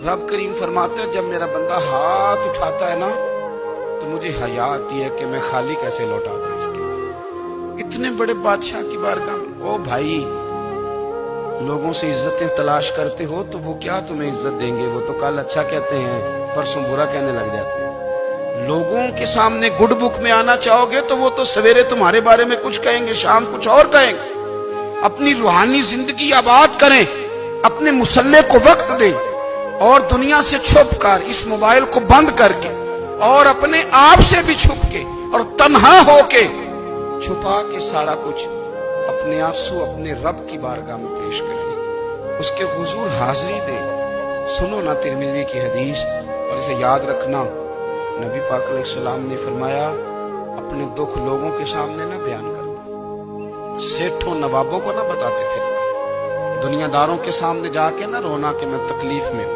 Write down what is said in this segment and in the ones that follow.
رب کریم فرماتے ہیں جب میرا بندہ ہاتھ اٹھاتا ہے نا تو مجھے حیا آتی ہے کہ میں خالی کیسے لوٹا دوں اس کے. اتنے بڑے بادشاہ کی بارگاہ میں او بھائی لوگوں سے عزتیں تلاش کرتے ہو تو وہ کیا تمہیں عزت دیں گے؟ وہ تو کل اچھا کہتے ہیں پرسوں برا کہنے لگ جاتے ہیں. لوگوں کے سامنے گڈ بک میں آنا چاہو گے تو وہ تو سویرے تمہارے بارے میں کچھ کہیں گے، شام کچھ اور کہیں گے. اپنی روحانی زندگی آباد کریں، اپنے مسلح کو وقت دیں اور دنیا سے چھپ کر اس موبائل کو بند کر کے اور اپنے آپ سے بھی چھپ کے اور تنہا ہو کے چھپا کے سارا کچھ اپنے آنسو اپنے رب کی بارگاہ میں پیش کریں، اس کے حضور حاضری دیں. سنو نا ترمذی کی حدیث اور اسے یاد رکھنا. نبی پاک علیہ السلام نے فرمایا اپنے دکھ لوگوں کے سامنے نہ بیان کرنا، سیٹھوں نوابوں کو نہ بتاتے پھر، دنیا داروں کے سامنے جا کے نہ رونا کہ میں تکلیف میں ہوں.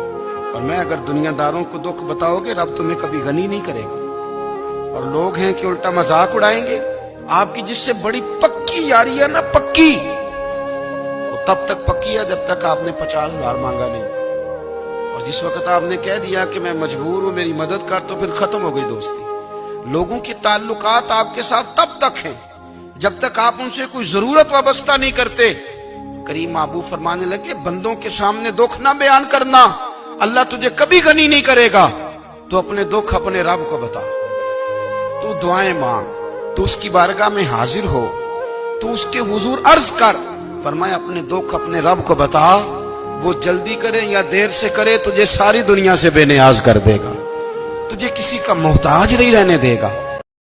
اور میں اگر دنیا داروں کو دکھ بتاؤ گے رب تمہیں کبھی غنی نہیں کرے گا. اور لوگ ہیں کہ الٹا مذاق اڑائیں گے. آپ کی جس سے بڑی پکی یاری ہے نا، پکی، وہ تب تک پکی ہے جب تک آپ نے 50,000 مانگا نہیں. اور جس وقت آپ نے کہہ دیا کہ میں مجبور ہوں میری مدد کر تو پھر ختم ہو گئی دوستی. لوگوں کے تعلقات آپ کے ساتھ تب تک ہیں جب تک آپ ان سے کوئی ضرورت وابستہ نہیں کرتے. کریم محبوب فرمانے لگے بندوں کے سامنے دکھ نہ بیان کرنا، اللہ تجھے کبھی غنی نہیں کرے گا. تو اپنے دکھ اپنے رب کو بتا، تو دعائیں مانگ، تو اس کی بارگاہ میں حاضر ہو، تو اس کے حضور عرض کر. فرمایا اپنے دکھ اپنے رب کو بتا، وہ جلدی کرے یا دیر سے کرے تجھے ساری دنیا سے بے نیاز کر دے گا، تجھے کسی کا محتاج نہیں رہنے دے گا.